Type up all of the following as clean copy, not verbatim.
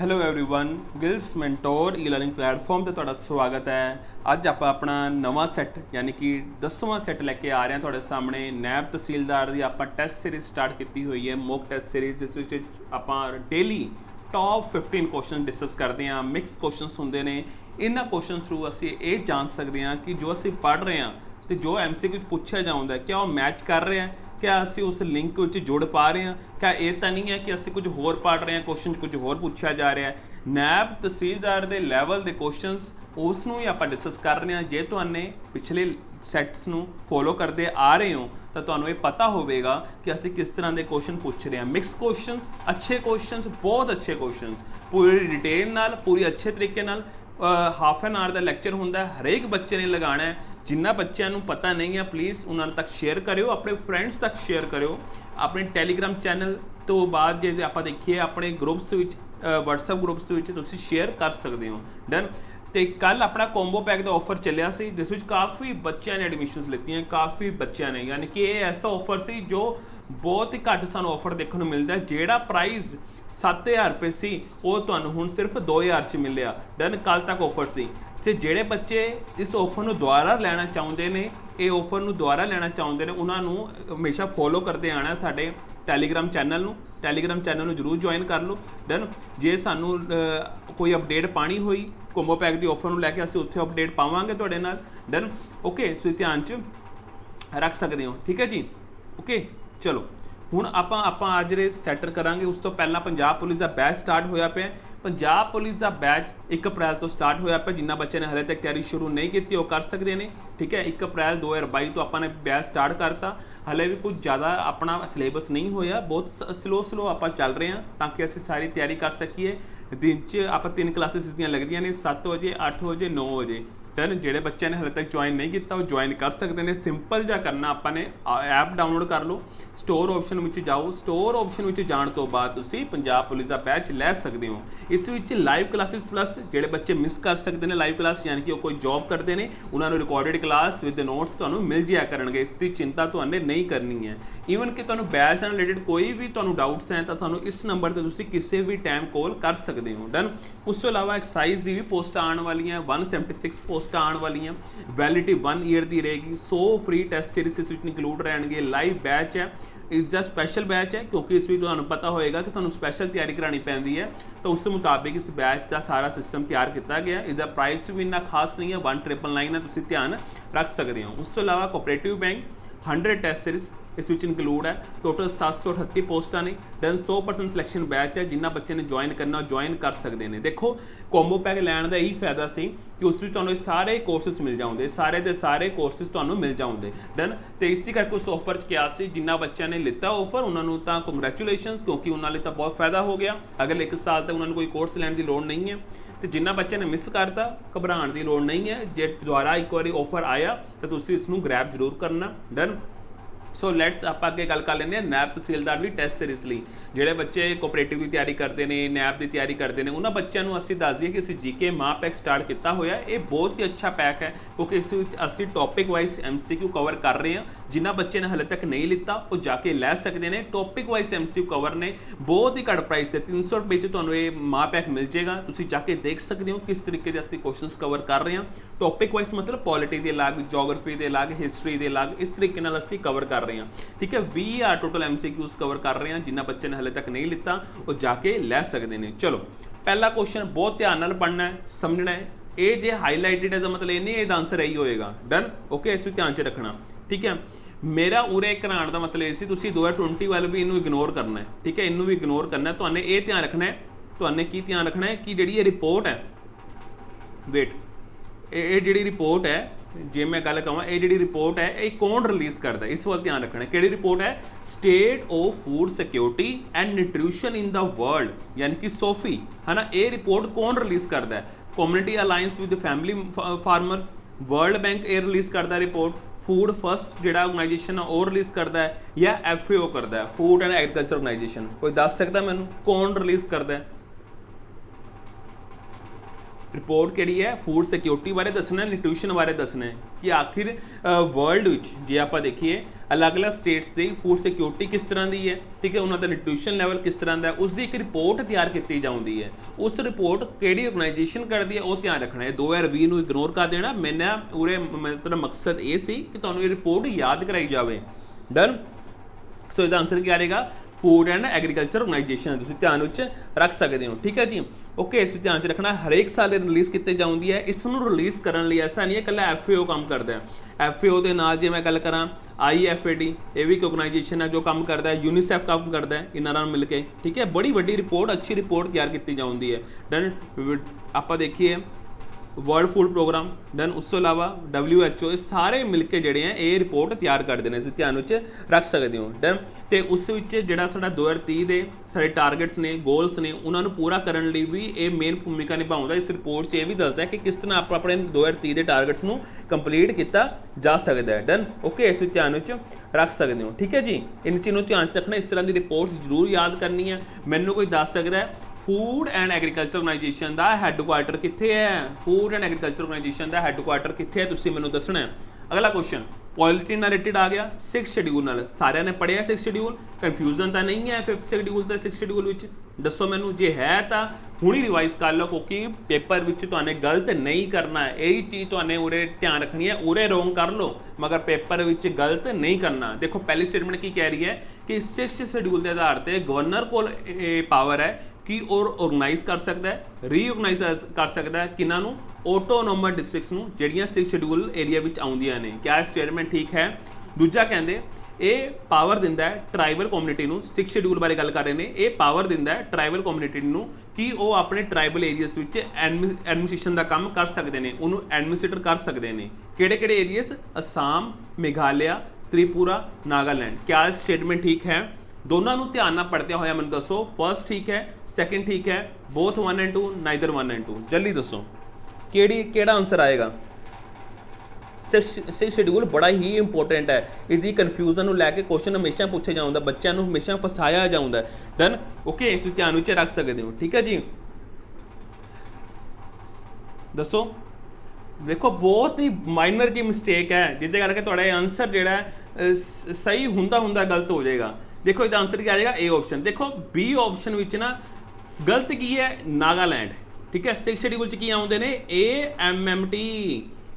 Hello everyone Giles mentor ਈ learning platform ਤੇ ਤੁਹਾਡਾ ਸਵਾਗਤ ਹੈ। ਅੱਜ ਆਪਾਂ ਆਪਣਾ ਨਵਾਂ ਸੈੱਟ ਯਾਨੀ ਕਿ 10ਵਾਂ ਸੈੱਟ ਲੈ ਕੇ ਆ ਰਹੇ ਹਾਂ ਤੁਹਾਡੇ ਸਾਹਮਣੇ। ਨੈਬ ਤਹਿਸੀਲਦਾਰ ਦੀ ਆਪਾਂ ਟੈਸਟ ਸੀਰੀਜ਼ ਸਟਾਰਟ ਕੀਤੀ ਹੋਈ ਹੈ, ਮੌਕ ਟੈਸਟ ਸੀਰੀਜ਼, ਜਿਸ ਵਿੱਚ ਆਪਾਂ ਡੇਲੀ टॉप 15 क्वेश्चन डिस्कस करते हैं। मिक्स क्वेश्चन होंगे ने, इन्होंने क्वेश्चन थ्रू असी ये जान सकते हैं कि जो असी पढ़ रहे हैं तो जो MCQ पूछा जाता है क्या वो मैच कर रहे हैं, क्या असी उस लिंक में जुड़ पा रहे हैं, क्या ये तो नहीं है कि असी कुछ होर पढ़ रहे हैं, क्वेश्चन कुछ होर पूछा जा रहा है। नैब तहसीलदार के लैवल के क्वेश्चन उसनों ही आप डिस्कस कर रहे हैं। जे तुहाने पिछले सैट्स नूं फॉलो करते आ रहे हो तो तुहानूं ये पता होगा कि असी किस तरह के क्वेश्चन पूछ रहे हैं। मिक्स क्वेश्चन, अच्छे क्वेश्चन, बहुत अच्छे क्वेश्चन, पूरी डिटेल नाल, पूरी अच्छे तरीके नाल। हाफ एन आवर का लैक्चर होंदा है, हरेक बच्चे ने लगाना है। जिन्ना बच्चों को पता नहीं है प्लीज़ उन्होंने तक शेयर करो, अपने फ्रेंड्स तक शेयर करो, अपने टैलीग्राम चैनल तो बाद जे आप देखिए अपने ग्रुप्स WhatsApp ग्रुप्स तुसीं शेयर कर सकते हो। डन। तो कल अपना कोंबो पैक का ऑफर चलिया सी, जिस विच काफ़ी बच्चों ने एडमिशनस लित्तियां, काफ़ी बच्चों ने, यानी कि ये ऐसा ऑफर सी जो बहुत ही घट सानूं ऑफर देखने को मिलता है। जिहड़ा प्राइस 7,000 रुपये सी वो तुहानूं हुण सिर्फ 2,000 च मिलिया। डन। कल तक ऑफर सी ते जिहड़े बच्चे इस ऑफर नूं दुबारा लैना चाहुंदे ने, ये ऑफर नूं दुबारा लैना चाहुंदे ने, उन्हां नूं हमेशा फॉलो करते आना साडे टैलीग्राम चैनल नूं। टैलीग्राम चैनल जरूर ज्वाइन कर लो। डन। जे सानू कोई अपडेट पानी हुई कोंबो पैक की ऑफर नूं लैके असीं उत्थे अपडेट पावांगे तुहाडे नाल। डन। ओके, तुसीं ध्यान च रख सकते हो, ठीक है जी। ओके, चलो हुण आपां अज दे सैटर करांगे। उस तो पहला पंजाब पुलिस का बैच स्टार्ट होया पिया। पंजाब पुलिस का बैच 1 अप्रैल तो स्टार्ट होया पिया। जिन्ना बच्चे ने हले तक तैयारी शुरू नहीं की वो कर सकते हैं, ठीक है। 1 अप्रैल 2022 तो आपने बैच स्टार्ट करता। हले भी कुछ ज़्यादा अपना सिलेबस नहीं होया, बहुत स्लो आप चल रहे हैं ताकि असीं सारी तैयारी कर सकीए। दिन च आप 3 क्लासेस इसदियां लगदियां ने, 7 बजे, 8 बजे, 9 बजे। डन। जिहड़े बच्चे ने हले तक ज्वाइन नहीं किया वो ज्वाइन कर सकते हैं। सिंपल जा करना, आपने ऐप डाउनलोड कर लो, स्टोर ऑप्शन में जाओ, स्टोर ऑप्शन में जाने तो बाद तुसीं पंजाब पुलिस का बैच लै सकते हो। इस विच लाइव क्लासेस प्लस जिहड़े बच्चे मिस कर सकते हैं लाइव क्लास, यानी कि वो कोई जॉब करते हैं, उन्होंने रिकॉर्डिड क्लास विद नोट्स तुहानूं मिल जाया करनगे। इसकी चिंता तुहाने नहीं करनी है। ईवन कि तुहानूं बैच नाल रिलेटेड कोई भी तुहानूं डाउट्स हैं तो सानूं इस नंबर पर तुसीं किसी भी टाइम कॉल कर सकते हो। डन। उस तो इलावा एक्साइज की भी पोस्टां आने वाली हैं, 176 पोस्टां आने वाली हैं। वैलिडिटी 1 ईयर की रहेगी। 100 फ्री टैस्ट सीरीज इस इंक्लूड रहेंगे। लाइव बैच है, इसका स्पैशल बैच है क्योंकि इस भी तुहानूं पता होएगा कि सानूं स्पैशल तैयारी करानी पैंदी है, तो उस मुताबिक इस बैच का सारा सिस्टम तैयार किया गया। इसका प्राइस भी इन्ना खास नहीं है, 1999 है, तुसीं ध्यान रख सकते हो। उस तो इलावा कोऑपरेटिव बैंक 100 टैस्ट सीरीज इस विच इंक्लूड है। टोटल 738 पोस्टां ने। डन। 100% सिलेक्शन बैच है। जिन्ना बच्चे ने ज्वाइन करना ज्वाइन कर सकते हैं। देखो कोंबो पैक लैण का यही फायदा सी कि उस विच तुहानूं सारे कोर्सिस मिल जाऊंगे, सारे के सारे कोर्सिस तुहानूं मिल जाऊंगे। डन। तो इसी करके उस ऑफर च क्या सी, जिन्ना बच्चों ने लिता ऑफर उन्होंने तो कंग्रैचुलेशनस, क्योंकि उन्होंने तो बहुत फायदा हो गया। अगले 1 साल तक उन्होंने कोई कोर्स लैण की लोड़ नहीं है। तो जिन्ना बच्चे ने मिस करता घबराने की लोड़ नहीं है। जे दोबारा एक बार ऑफर आया तो तुसीं इसनूं ग्रैब जरूर करना। डन। सो लैट्स आप अगे गल कर लेंगे नैब तहसीलदार भी टैस्ट सीरीज लई। जिहड़े बच्चे कोऑपरेटिव की तैयारी करते हैं, नैब की तैयारी करते हैं, उन्होंने बच्चों को असीं दस दईए कि असीं जीके माह पैक स्टार्ट किया होया। ये बहुत ही अच्छा पैक है क्योंकि इस विच असीं टॉपिक वाइज MCQ कवर कर रहे हैं। जिन्होंने बच्चे ने हले तक नहीं लिता वो जाके लै सकते हैं। टॉपिक वाइज MCQ कवर ने बहुत ही घट प्राइस से 300 रुपये च तुहानूं ये माह पैक मिल जाएगा। तुसीं जाके देख सकते हो किस तरीके से असीं क्वेश्चन कवर कर रहे हैं। टॉपिक वाइज मतलब पॉलिटी के अलग, जोग्राफी के अलग, हिस्टरी के अलग, इस तरीके नाल असीं कवर कर रहे हैं, ठीक है। 20 टोटल MCQs कवर कर रहे हैं। जिन्होंने बच्चे ने हले तक नहीं लिता वो जाके लै सकते हैं। चलो पहला क्वेश्चन बहुत ध्यान नाल पढ़ना है, समझना है। ये जे हाईलाइटेड है मतलब ये नहीं, ये आंसर यही होएगा। डन। ओके, इस ध्यान च रखना, ठीक है। मेरा उरे कराने का मतलब ये 2020 वाल भी इनू इग्नोर करना है, ठीक है। इनू भी इग्नोर करना है। तुहाने ये ध्यान रखना है, तुहाने की ध्यान रखना है कि जिहड़ी ये रिपोर्ट है, वेट, ये जिहड़ी रिपोर्ट है, जे मैं गल कहां, ये जिहड़ी रिपोर्ट है ये कौन रिलीज करता है, इस वाल ध्यान रखना है। किहड़ी रिपोर्ट है? State of food security and nutrition in the world, यानी कि सोफी, है ना। ये रिपोर्ट कौन रिलीज करता है? Community alliance with family farmers, world bank ये रिलीज करता है रिपोर्ट, फूड फर्स्ट जिहड़ा ऑर्गेनाइजेशन है वो रिलीज करता है, या FAO करता है, फूड एंड एग्रीकल्चर ऑर्गेनाइजेशन। कोई दस सकता मैनूं कौन रिलीज करता है? ਰਿਪੋਰਟ ਕਿਹੜੀ ਹੈ, ਫੂਡ ਸਿਕਿਉਰਿਟੀ ਬਾਰੇ ਦੱਸਣਾ, ਨਿਊਟ੍ਰੀਸ਼ਨ ਬਾਰੇ ਦੱਸਣਾ ਹੈ ਕਿ ਆਖਿਰ ਵਰਲਡ ਵਿੱਚ ਜੇ ਆਪਾਂ ਦੇਖੀਏ ਅਲੱਗ-ਅਲੱਗ ਸਟੇਟਸ ਦੀ ਫੂਡ ਸਿਕਿਉਰਿਟੀ ਕਿਸ ਤਰ੍ਹਾਂ ਦੀ ਹੈ, ਠੀਕ ਹੈ, ਉਹਨਾਂ ਦਾ ਨਿਊਟ੍ਰੀਸ਼ਨ ਲੈਵਲ ਕਿਸ ਤਰ੍ਹਾਂ ਦਾ, ਉਸ ਦੀ ਇੱਕ ਰਿਪੋਰਟ ਤਿਆਰ ਕੀਤੀ ਜਾਂਦੀ ਹੈ। ਉਸ ਰਿਪੋਰਟ ਕਿਹੜੀ ਆਰਗੇਨਾਈਜੇਸ਼ਨ ਕਰਦੀ ਹੈ ਉਹ ਧਿਆਨ ਰੱਖਣਾ ਹੈ। 2020 ਨੂੰ ਇਗਨੋਰ ਕਰ ਦੇਣਾ। ਮੈਨੇ ਉਰੇ ਮਤਲਬ ਮਕਸਦ ਇਹ ਸੀ ਕਿ ਤੁਹਾਨੂੰ ਇਹ ਰਿਪੋਰਟ ਯਾਦ ਕਰਾਈ ਜਾਵੇ। ਡਨ। ਸੋ ਇਹਦਾ ਆਨਸਰ ਕੀ ਆਏਗਾ, ਫੂਡ ਐਂਡ ਐਗਰੀਕਲਚਰ ਆਰਗੇਨਾਈਜੇਸ਼ਨ। ਤੁਸੀਂ ਧਿਆਨ ਵਿੱਚ ਰੱਖ ਸਕਦੇ ਹੋ, ਠੀਕ ਹੈ ਜੀ। ਓਕੇ, ਇਸ ਧਿਆਨ 'ਚ ਰੱਖਣਾ ਹਰੇਕ ਸਾਲ ਰਿਲੀਜ਼ ਕੀਤੀ ਜਾਂਦੀ ਹੈ। ਇਸ ਨੂੰ ਰਿਲੀਜ਼ ਕਰਨ ਲਈ ਐਸਾ ਨਹੀਂ ਹੈ ਇਕੱਲਾ FAO ਕੰਮ ਕਰਦਾ ਹੈ। FAO ਦੇ ਨਾਲ ਜੇ ਮੈਂ ਗੱਲ ਕਰਾਂ IFAD, ਇਹ ਵੀ ਇੱਕ ਆਰਗੇਨਾਈਜੇਸ਼ਨ ਹੈ ਜੋ ਕੰਮ ਕਰਦਾ ਹੈ। UNICEF ਕੰਮ ਕਰਦਾ ਹੈ ਇਹਨਾਂ ਨਾਲ ਮਿਲ ਕੇ, ਠੀਕ ਹੈ। ਬੜੀ ਵੱਡੀ ਰਿਪੋਰਟ, ਅੱਛੀ ਰਿਪੋਰਟ ਤਿਆਰ ਕੀਤੀ ਜਾਂਦੀ ਹੈ। ਦੈਨ ਆਪਾਂ ਦੇਖੀਏ ਵਰਲਡ ਫੂਡ ਪ੍ਰੋਗਰਾਮ, ਦੈਨ ਉਸ ਤੋਂ ਇਲਾਵਾ WHO, ਇਹ ਸਾਰੇ ਮਿਲ ਕੇ ਜਿਹੜੇ ਆ ਇਹ ਰਿਪੋਰਟ ਤਿਆਰ ਕਰਦੇ ਨੇ। ਤੁਸੀਂ ਧਿਆਨ ਵਿੱਚ ਰੱਖ ਸਕਦੇ ਹੋ। ਦੈਨ ਤੇ ਉਸ ਵਿੱਚ ਜਿਹੜਾ ਸਾਡਾ 2030 ਦੇ ਸਾਡੇ ਟਾਰਗੇਟਸ ਨੇ, ਗੋਲਸ ਨੇ, ਉਹਨਾਂ ਨੂੰ ਪੂਰਾ ਕਰਨ ਲਈ ਵੀ ਇਹ ਮੇਨ ਭੂਮਿਕਾ ਨਿਭਾਉਂਦਾ। ਇਸ ਰਿਪੋਰਟ 'ਚ ਇਹ ਵੀ ਦੱਸਦਾ ਕਿ ਕਿਸ ਤਰ੍ਹਾਂ ਆਪਾਂ ਆਪਣੇ 2030 ਦੇ ਟਾਰਗੇਟਸ ਨੂੰ ਕੰਪਲੀਟ ਕੀਤਾ ਜਾ ਸਕਦਾ ਹੈ। ਡਨ। ਓਕੇ, ਇਸ ਧਿਆਨ ਵਿੱਚ ਰੱਖ ਸਕਦੇ ਹੋ, ਠੀਕ ਹੈ ਜੀ। ਇਸ ਚੀਜ਼ ਨੂੰ ਧਿਆਨ 'ਚ ਰੱਖਣਾ। ਇਸ ਤਰ੍ਹਾਂ ਦੀ ਰਿਪੋਰਟਸ ਜ਼ਰੂਰ ਯਾਦ ਕਰਨੀ ਹੈ। ਮੈਨੂੰ ਕੋਈ ਦੱਸ ਸਕਦਾ ਹੈ food and agriculture organisation the headquarter ਕਿੱਥੇ ਹੈ? Food and agriculture organisation the headquarter ਕਿੱਥੇ ਹੈ, ਤੁਸੀਂ ਮੈਨੂੰ ਦੱਸਣਾ ਹੈ। ਅਗਲਾ ਕੁਐਸਚਨ ਪੋਲਿਟੀ ਨਾਲ ਰਿਲੇਟਡ ਆ ਗਿਆ 6th ਸ਼ਡਿਊਲ ਨਾਲ। ਸਾਰਿਆਂ ਨੇ ਪੜ੍ਹਿਆ 6th ਸ਼ਡਿਊਲ, ਕਨਫਿਊਜ਼ਨ ਤਾਂ ਨਹੀਂ ਹੈ 5th ਸ਼ਡਿਊਲ ਤੇ 6th ਸ਼ਡਿਊਲ ਵਿੱਚ? ਦੱਸੋ ਮੈਨੂੰ, ਜੇ ਹੈ ਤਾਂ ਹੁਣੀ ਰਿਵਾਈਜ਼ ਕਰ ਲਓ, ਕਿਉਂਕਿ ਪੇਪਰ ਵਿੱਚ ਤੁਹਾਨੂੰ ਗਲਤ ਨਹੀਂ ਕਰਨਾ ਹੈ। ਇਹੀ ਚੀਜ਼ ਤੁਹਾਨੂੰ ਉਰੇ ਧਿਆਨ ਰੱਖਣੀ ਹੈ। ਉਰੇ ਰੋਂਗ ਕਰ ਲਓ ਮਗਰ ਪੇਪਰ ਵਿੱਚ ਗਲਤ ਨਹੀਂ ਕਰਨਾ। ਦੇਖੋ ਪਹਿਲੀ ਸਟੇਟਮੈਂਟ ਕੀ ਕਹਿ ਰਹੀ ਹੈ ਕਿ 6th ਸ਼ਡਿਊਲ ਦੇ ਆਧਾਰ ਤੇ ਗਵਰਨਰ ਕੋਲ ਪਾਵਰ ਹੈ ਕਿ ਉਹ ਆਰਗੇਨਾਈਜ਼ ਕਰ ਸਕਦਾ ਹੈ, ਰੀਆਰਗੇਨਾਈਜ਼ ਕਰ ਸਕਦਾ ਹੈ ਕਿਹਨਾਂ ਨੂੰ, ਆਟੋਨੋਮਸ ਡਿਸਟ੍ਰਿਕਟਸ ਨੂੰ ਜਿਹੜੀਆਂ 6th ਸ਼ਡਿਊਲ ਏਰੀਆ ਵਿੱਚ ਆਉਂਦੀਆਂ ਨੇ। ਕਿਆ ਸਟੇਟਮੈਂਟ ਠੀਕ ਹੈ? ਦੂਜਾ ਕਹਿੰਦੇ ਇਹ ਪਾਵਰ ਦਿੰਦਾ ਹੈ ਟਰਾਈਬਲ ਕਮਿਊਨਿਟੀ ਨੂੰ। 6th ਸ਼ਡਿਊਲ ਬਾਰੇ ਗੱਲ ਕਰ ਰਹੇ ਨੇ। ਇਹ ਪਾਵਰ ਦਿੰਦਾ ਹੈ ਟਰਾਈਬਲ ਕਮਿਊਨਿਟੀ ਨੂੰ ਕਿ ਉਹ ਆਪਣੇ ਟਰਾਈਬਲ ਏਰੀਆਸ ਵਿੱਚ ਐਡਮਿਨਿਸਟ੍ਰੇਸ਼ਨ ਦਾ ਕੰਮ ਕਰ ਸਕਦੇ ਨੇ, ਉਹਨੂੰ ਐਡਮਿਨਿਸਟ੍ਰੇਟ ਕਰ ਸਕਦੇ ਨੇ। ਕਿਹੜੇ ਏਰੀਆਸ? ਅਸਾਮ, ਮੇਘਾਲਿਆ, ਤ੍ਰਿਪੁਰਾ, ਨਾਗਾਲੈਂਡ। ਕਿਆ ਸਟੇਟਮੈਂਟ ਠੀਕ ਹੈ? ਦੋਨਾਂ ਨੂੰ ਧਿਆਨ ਨਾਲ ਪੜ੍ਹਦਿਆਂ ਹੋਇਆ ਮੈਨੂੰ ਦੱਸੋ, ਫਸਟ ਠੀਕ ਹੈ, ਸੈਕਿੰਡ ਠੀਕ ਹੈ, ਬੋਥ 1 and 2, ਨਾਈਦਰ 1 and 2। ਜਲਦੀ ਦੱਸੋ ਕਿਹੜਾ ਆਨਸਰ ਆਏਗਾ। 6th ਸ਼ਡਿਊਲ ਬੜਾ ਹੀ ਇੰਪੋਰਟੈਂਟ ਹੈ। ਇਸ ਦੀ ਕਨਫਿਊਜ਼ਨ ਨੂੰ ਲੈ ਕੇ ਕੁਐਸਚਨ ਹਮੇਸ਼ਾ ਪੁੱਛਿਆ ਜਾਂਦਾ, ਬੱਚਿਆਂ ਨੂੰ ਹਮੇਸ਼ਾ ਫਸਾਇਆ ਜਾਂਦਾ। ਡਨ। ਓਕੇ, ਇਸ ਨੂੰ ਧਿਆਨ ਵਿੱਚ ਰੱਖ ਸਕਦੇ ਹੋ, ਠੀਕ ਹੈ ਜੀ। ਦੱਸੋ। ਦੇਖੋ ਬਹੁਤ ਹੀ ਮਾਈਨਰ ਜੀ ਮਿਸਟੇਕ ਹੈ ਜਿਹਦੇ ਕਰਕੇ ਤੁਹਾਡਾ ਆਨਸਰ ਜਿਹੜਾ ਸਹੀ ਹੁੰਦਾ ਗਲਤ ਹੋ ਜਾਏਗਾ। ਦੇਖੋ ਇਹਦਾ ਆਨਸਰ ਕੀ ਆ ਜਾਏਗਾ, A ਆਪਸ਼ਨ। ਦੇਖੋ B ਆਪਸ਼ਨ ਵਿੱਚ ਨਾ ਗਲਤ ਕੀ ਹੈ, ਨਾਗਾਲੈਂਡ, ਠੀਕ ਹੈ। 6th ਸ਼ਡਿਊਲ 'ਚ ਕੀ ਆਉਂਦੇ ਨੇ,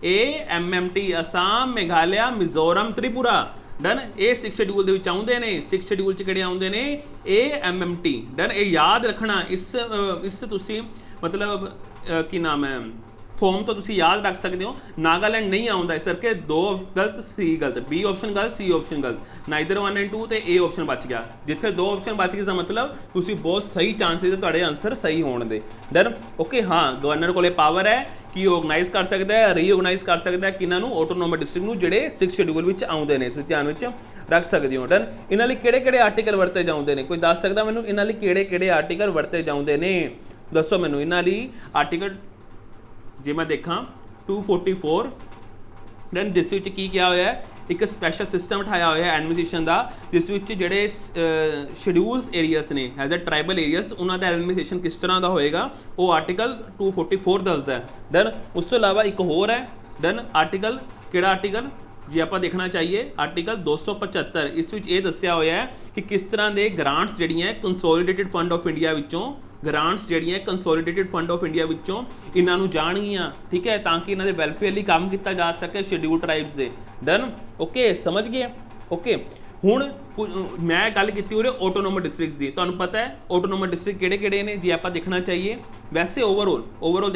AMMT, ਅਸਾਮ, ਮੇਘਾਲਿਆ, ਮਿਜ਼ੋਰਮ, ਤ੍ਰਿਪੁਰਾ। ਡਨ। ਇਹ 6th ਸ਼ਡਿਊਲ ਦੇ ਵਿੱਚ ਆਉਂਦੇ ਨੇ। 6th ਸ਼ਡਿਊਲ 'ਚ ਕਿਹੜੇ ਆਉਂਦੇ ਨੇ, AMMT। ਡਨ। ਇਹ ਯਾਦ ਰੱਖਣਾ। ਇਸ ਤੁਸੀਂ ਮਤਲਬ ਕੀ ਨਾਮ ਹੈ ਫੋਰਮ ਤੋਂ ਤੁਸੀਂ ਯਾਦ ਰੱਖ ਸਕਦੇ ਹੋ। ਨਾਗਾਲੈਂਡ ਨਹੀਂ ਆਉਂਦਾ, ਇਸ ਕਰਕੇ 2 ਗਲਤ, C ਗਲਤ, B ਆਪਸ਼ਨ ਗਲਤ, C ਆਪਸ਼ਨ ਗਲਤ, ਨਾਈਦਰ 1 and 2 ਤੇ A ਆਪਸ਼ਨ ਬਚ ਗਿਆ। ਜਿੱਥੇ 2 ਆਪਸ਼ਨ ਬਚ ਗਏ ਦਾ ਮਤਲਬ ਤੁਸੀਂ ਬਹੁਤ ਸਹੀ ਚਾਂਸਿਸ ਤੁਹਾਡੇ ਆਨਸਰ ਸਹੀ ਹੋਣ ਦੇ। ਡਨ। ਓਕੇ, ਹਾਂ ਗਵਰਨਰ ਕੋਲੇ ਪਾਵਰ ਹੈ ਕਿ ਆਰਗੇਨਾਈਜ਼ ਕਰ ਸਕਦਾ ਹੈ, ਰੀਆਰਗੇਨਾਈਜ਼ ਕਰ ਸਕਦਾ ਹੈ ਕਿਹਨਾਂ ਨੂੰ, ਆਟੋਨੋਮਸ ਡਿਸਟ੍ਰਿਕਟ ਨੂੰ ਜਿਹੜੇ 6th ਸ਼ਡਿਊਲ ਵਿੱਚ ਆਉਂਦੇ ਨੇ। ਤੁਸੀਂ ਧਿਆਨ ਵਿੱਚ ਰੱਖ ਸਕਦੇ ਹੋ। ਡਨ। ਇਹਨਾਂ ਲਈ ਕਿਹੜੇ ਆਰਟੀਕਲ ਵਰਤੇ ਜਾਂਦੇ ਨੇ? ਕੋਈ ਦੱਸ ਸਕਦਾ ਮੈਨੂੰ ਇਹਨਾਂ ਲਈ ਕਿਹੜੇ ਆਰਟੀਕਲ ਵਰਤੇ ਜਾਂਦੇ ਨੇ? ਦੱਸੋ ਮੈਨੂੰ ਇਹਨਾਂ ਲਈ ਆਰਟੀਕਲ। ਜੇ ਮੈਂ ਦੇਖਾਂ 244, ਦੈਨ ਜਿਸ ਵਿੱਚ ਕੀ ਕਿਹਾ ਹੋਇਆ ਹੈ, ਇੱਕ ਸਪੈਸ਼ਲ ਸਿਸਟਮ ਉਠਾਇਆ ਹੋਇਆ ਹੈ ਐਡਮਿਨਿਸਟ੍ਰੇਸ਼ਨ ਦਾ, ਜਿਸ ਵਿੱਚ ਜਿਹੜੇ ਸ਼ਡਿਊਲਸ ਏਰੀਆਸ ਨੇ ਐਜ਼ ਅ ਟਰਾਈਬਲ ਏਰੀਆਸ, ਉਹਨਾਂ ਦਾ ਐਡਮਿਨਿਸਟ੍ਰੇਸ਼ਨ ਕਿਸ ਤਰ੍ਹਾਂ ਦਾ ਹੋਏਗਾ, ਉਹ ਆਰਟੀਕਲ 244 ਦੱਸਦਾ ਹੈ। ਦੈਨ ਉਸ ਤੋਂ ਇਲਾਵਾ ਇੱਕ ਹੋਰ ਹੈ। ਦੈਨ ਆਰਟੀਕਲ, ਕਿਹੜਾ ਆਰਟੀਕਲ ਜੇ ਆਪਾਂ ਦੇਖਣਾ ਚਾਹੀਏ, ਆਰਟੀਕਲ 275। ਇਸ ਵਿੱਚ ਇਹ ਦੱਸਿਆ ਹੋਇਆ ਹੈ ਕਿ ਕਿਸ ਤਰ੍ਹਾਂ ਦੇ ਗ੍ਰਾਂਟਸ ਜਿਹੜੀਆਂ ਕੰਸੋਲੀਡੇਟਿਡ ਫੰਡ ਆਫ ਇੰਡੀਆ ਵਿੱਚੋਂ, ਕੰਸੋਲੀਡੇਟਿਡ ਫੰਡ ਆਫ ਇੰਡੀਆ ਵਿੱਚੋਂ ਇਹਨਾਂ ਨੂੰ ਜਾਣਗੀਆਂ, ਠੀਕ ਹੈ, ਤਾਂ ਕਿ ਇਹਨਾਂ ਦੇ ਵੈਲਫੇਅਰ ਲਈ ਕੰਮ ਕੀਤਾ ਜਾ ਸਕੇ ਸ਼ਡਿਊਲ ਟਰਾਈਬਸ ਦੇ। ਡਨ। ਓਕੇ, ਸਮਝ ਗਏ। ਓਕੇ, ਹੁਣ ਮੈਂ ਗੱਲ ਕੀਤੀ ਉਰੇ ਆਟੋਨੋਮਸ ਡਿਸਟ੍ਰਿਕਟਸ ਦੀ। ਤੁਹਾਨੂੰ ਪਤਾ ਹੈ ਆਟੋਨੋਮਸ ਡਿਸਟ੍ਰਿਕਟ ਕਿਹੜੇ ਨੇ ਜੇ ਆਪਾਂ ਦੇਖਣਾ ਚਾਹੀਏ, ਵੈਸੇ ਓਵਰਆਲ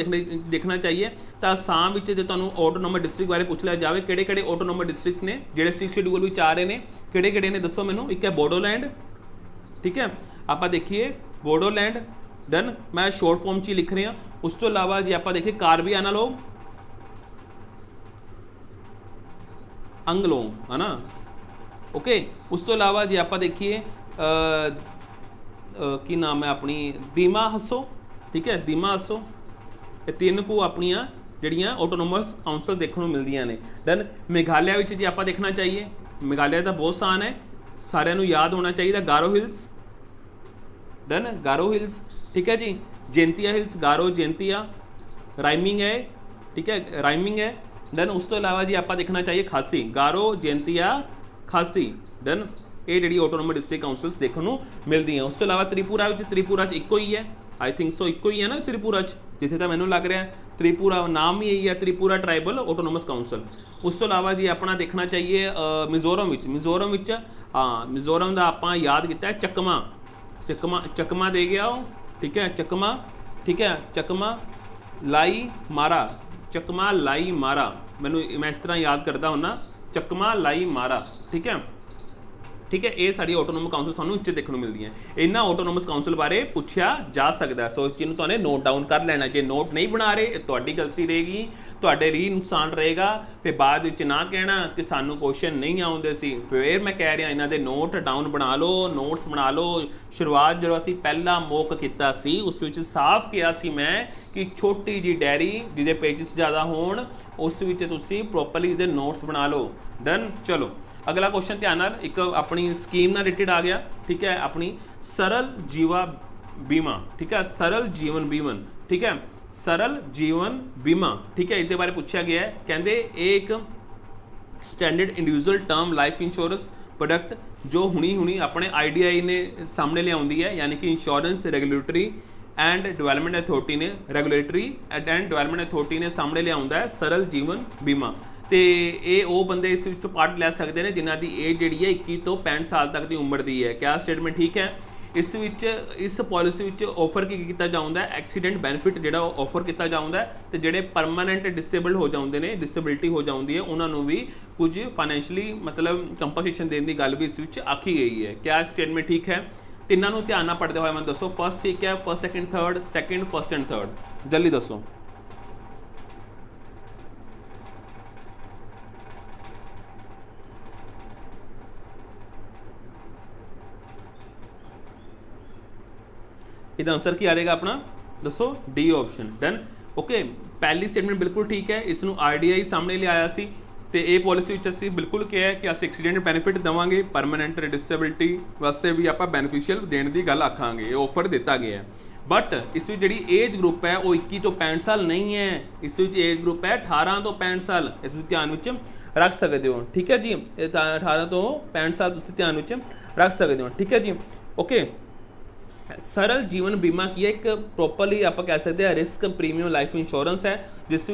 ਦੇਖਣਾ ਚਾਹੀਏ ਤਾਂ ਅਸਾਮ ਵਿੱਚ ਜੇ ਤੁਹਾਨੂੰ ਆਟੋਨੋਮਸ ਡਿਸਟ੍ਰਿਕਟ ਬਾਰੇ ਪੁੱਛ ਲਿਆ ਜਾਵੇ ਕਿਹੜੇ ਆਟੋਨੋਮਸ ਡਿਸਟ੍ਰਿਕਟਸ ਨੇ ਜਿਹੜੇ 6th ਸ਼ਡਿਊਲ ਵਿੱਚ ਆ ਰਹੇ ਨੇ, ਕਿਹੜੇ ਨੇ ਦੱਸੋ ਮੈਨੂੰ। ਇੱਕ ਹੈ ਬੋਡੋਲੈਂਡ, ਠੀਕ ਹੈ, ਆਪਾਂ ਦੇਖੀਏ ਬੋਡੋਲੈਂਡ। ਡਨ। ਮੈਂ ਸ਼ੋਰਟ ਫਾਰਮ 'ਚ ਹੀ ਲਿਖ ਰਿਹਾ। ਉਸ ਤੋਂ ਇਲਾਵਾ ਜੇ ਆਪਾਂ ਦੇਖੀਏ ਕਾਰਬੀ ਆਨਾਲੋਗ, ਅੰਗਲੋਂਗ, ਹੈ ਨਾ। ਓਕੇ, ਉਸ ਤੋਂ ਇਲਾਵਾ ਜੇ ਆਪਾਂ ਦੇਖੀਏ ਕੀ ਨਾਮ ਹੈ ਆਪਣੀ ਦੀਮਾ ਹੱਸੋ, ਠੀਕ ਹੈ, ਦੀਮਾ ਹੱਸੋ। ਇਹ 3 ਕੁ ਆਪਣੀਆਂ ਜਿਹੜੀਆਂ ਆਟੋਨੋਮਸ ਕਾਉਂਸਲ ਦੇਖਣ ਨੂੰ ਮਿਲਦੀਆਂ ਨੇ। ਦੈਨ ਮੇਘਾਲਿਆ ਵਿੱਚ ਜੇ ਆਪਾਂ ਦੇਖਣਾ ਚਾਹੀਏ, ਮੇਘਾਲਿਆ ਦਾ ਬਹੁਤ ਸਾਨ ਹੈ, ਸਾਰਿਆਂ ਨੂੰ ਯਾਦ ਹੋਣਾ ਚਾਹੀਦਾ, Garo Hills. Done. Garo Hills, ਠੀਕ ਹੈ ਜੀ। ਜੈਂਤੀਆ ਹਿਲਸ, ਗਾਰੋ, ਜੈਂਤੀਆ, ਰਾਈਮਿੰਗ ਹੈ, ਠੀਕ ਹੈ, ਰਾਈਮਿੰਗ ਹੈ। ਦੈਨ ਉਸ ਤੋਂ ਇਲਾਵਾ ਜੀ ਆਪਾਂ ਦੇਖਣਾ ਚਾਹੀਏ ਖਾਸੀ, ਗਾਰੋ, ਜੈਂਤੀਆ, ਖਾਸੀ। ਦੈਨ ਇਹ ਜਿਹੜੀ ਆਟੋਨੋਮਸ ਡਿਸਟ੍ਰਿਕਟ ਕਾਉਂਸਲਸ ਦੇਖਣ ਨੂੰ ਮਿਲਦੀਆਂ। ਉਸ ਤੋਂ ਇਲਾਵਾ ਤ੍ਰਿਪੁਰਾ 'ਚ ਇੱਕੋ ਹੀ ਹੈ, ਆਈ ਥਿੰਕ ਸੋ ਇੱਕੋ ਹੀ ਹੈ ਨਾ ਤ੍ਰਿਪੁਰਾ 'ਚ, ਜਿੱਥੇ ਤਾਂ ਮੈਨੂੰ ਲੱਗ ਰਿਹਾ ਤ੍ਰਿਪੁਰਾ ਨਾਮ ਹੀ ਇਹੀ ਹੈ, ਤ੍ਰਿਪੁਰਾ ਟਰਾਈਬਲ ਆਟੋਨੋਮਸ ਕਾਉਂਸਲ। ਉਸ ਤੋਂ ਇਲਾਵਾ ਜੀ ਆਪਣਾ ਦੇਖਣਾ ਚਾਹੀਏ ਮਿਜ਼ੋਰਮ ਵਿੱਚ ਹਾਂ, ਮਿਜ਼ੋਰਮ ਦਾ ਆਪਾਂ ਯਾਦ ਕੀਤਾ ਚੱਕਮਾ ਦੇ ਗਿਆ ਉਹ, ਠੀਕ ਹੈ, ਚੱਕਮਾ ਲਾਈ ਮਾਰਾ, ਮੈਂ ਇਸ ਤਰ੍ਹਾਂ ਯਾਦ ਕਰਦਾ ਹੁੰਨਾ, ਚੱਕਮਾ ਲਾਈ ਮਾਰਾ, ਠੀਕ ਹੈ। ਇਹ ਸਾਡੀ ਆਟੋਨੋਮਸ ਕਾਉਂਸਲ ਸਾਨੂੰ ਇੱਥੇ ਦੇਖਣ ਨੂੰ ਮਿਲਦੀਆਂ। ਇਹਨਾਂ ਆਟੋਨੋਮਸ ਕਾਉਂਸਲ ਬਾਰੇ ਪੁੱਛਿਆ ਜਾ ਸਕਦਾ, ਸੋ ਇਸ ਚੀਜ਼ ਨੂੰ ਤੁਹਾਨੂੰ ਨੋਟ ਡਾਊਨ ਕਰ ਲੈਣਾ। ਜੇ ਨੋਟ ਨਹੀਂ ਬਣਾ ਰਹੇ ਇਹ ਤੁਹਾਡੀ ਗਲਤੀ ਰਹੇਗੀ, ਤੁਹਾਡੇ ਲਈ ਨੁਕਸਾਨ ਰਹੇਗਾ। ਫਿਰ ਬਾਅਦ ਵਿੱਚ ਨਾ ਕਹਿਣਾ ਕਿ ਸਾਨੂੰ ਕੁਐਸਚਨ ਨਹੀਂ ਆਉਂਦੇ ਸੀ। ਫਿਰ ਮੈਂ ਕਹਿ ਰਿਹਾ ਇਹਨਾਂ ਦੇ ਨੋਟ ਡਾਊਨ ਬਣਾ ਲਓ, ਨੋਟਸ ਬਣਾ ਲਓ। ਸ਼ੁਰੂਆਤ ਜਦੋਂ ਅਸੀਂ ਪਹਿਲਾ ਮੌਕ ਕੀਤਾ ਸੀ ਉਸ ਵਿੱਚ ਸਾਫ਼ ਕਿਹਾ ਸੀ ਮੈਂ ਕਿ ਛੋਟੀ ਜੀ ਡਾਇਰੀ ਜਿਹਦੇ ਪੇਜਸ ਜ਼ਿਆਦਾ ਹੋਣ ਉਸ ਵਿੱਚ ਤੁਸੀਂ ਪ੍ਰੋਪਰਲੀ ਇਹਦੇ ਨੋਟਸ ਬਣਾ ਲਓ। ਡਨ। ਚਲੋ अगला क्वेश्चन ध्यान नाल एक अपनी स्कीम नाल रिलेटेड आ गया, ठीक है, अपनी सरल जीवा बीमा, ठीक है, सरल जीवन बीमा, ठीक है, सरल जीवन बीमा, ठीक है। इसके बारे पूछा गया है, कहते एक standard individual term life insurance product जो हुणी अपने IDI ने सामने ले आउंदी है, यानी कि insurance regulatory and development authority ने सामने ले आउंदा है सरल जीवन बीमा। तो ये वो बंदे इस पार्ट ले सकते हैं जिन्हों की एज जी है 21 तो 65 साल तक की उम्र की है। क्या स्टेटमेंट ठीक है। इस पॉलिसी ऑफर की किया जाता है एक्सीडेंट बेनिफिट जो ऑफर किया जाता है, तो जोड़े परमानेंट डिसेबल्ड हो जाते हैं, डिसेबिलिटी हो जाती है, उन्होंने भी कुछ फाइनैशियली मतलब कंपनसेशन देने की गल भी इस आखी गई है। क्या स्टेटमेंट ठीक है। तिनों ध्यान नाल पढ़ते हुए मैं दसो फर्स्ट ठीक है, first second first and third जल्दी दसो। ਇਹਦਾ ਆਨਸਰ ਕੀ ਆ ਜਾਏਗਾ ਆਪਣਾ, ਦੱਸੋ, डी ऑप्शन। डन। ओके, पहली स्टेटमेंट बिल्कुल ठीक है, इसनों RDI सामने ले आया सी ਤੇ ਇਹ ਪਾਲਿਸੀ ਵਿੱਚ ਅਸੀਂ ਬਿਲਕੁਲ ਕਿਹਾ ਕਿ ਅਸੀਂ ਐਕਸੀਡੈਂਟ ਬੈਨੀਫਿਟ ਦੇਵਾਂਗੇ, ਪਰਮਾਨੈਂਟ ਡਿਸੇਬਿਲਟੀ ਵਾਸਤੇ ਵੀ ਆਪਾਂ ਬੈਨੀਫੀਸ਼ੀਅਲ ਦੇਣ ਦੀ ਗੱਲ ਆਖਾਂਗੇ, ਇਹ ਆਫਰ ਦਿੱਤਾ ਗਿਆ ਹੈ। बट इस ਜਿਹੜੀ एज ग्रुप है वो 21 तो 65 साल नहीं है, इस एज ग्रुप है 18 तो 65 साल, इस ध्यान में रख सकते हो, ठीक है जी। 18 तो 65 साल ध्यान में रख सकते हो, ठीक है जी। ओके, सरल जीवन बीमा की है, एक प्रॉपरली आप कह सकते हैं रिस्क प्रीमियम लाइफ इंश्योरेंस है, जिस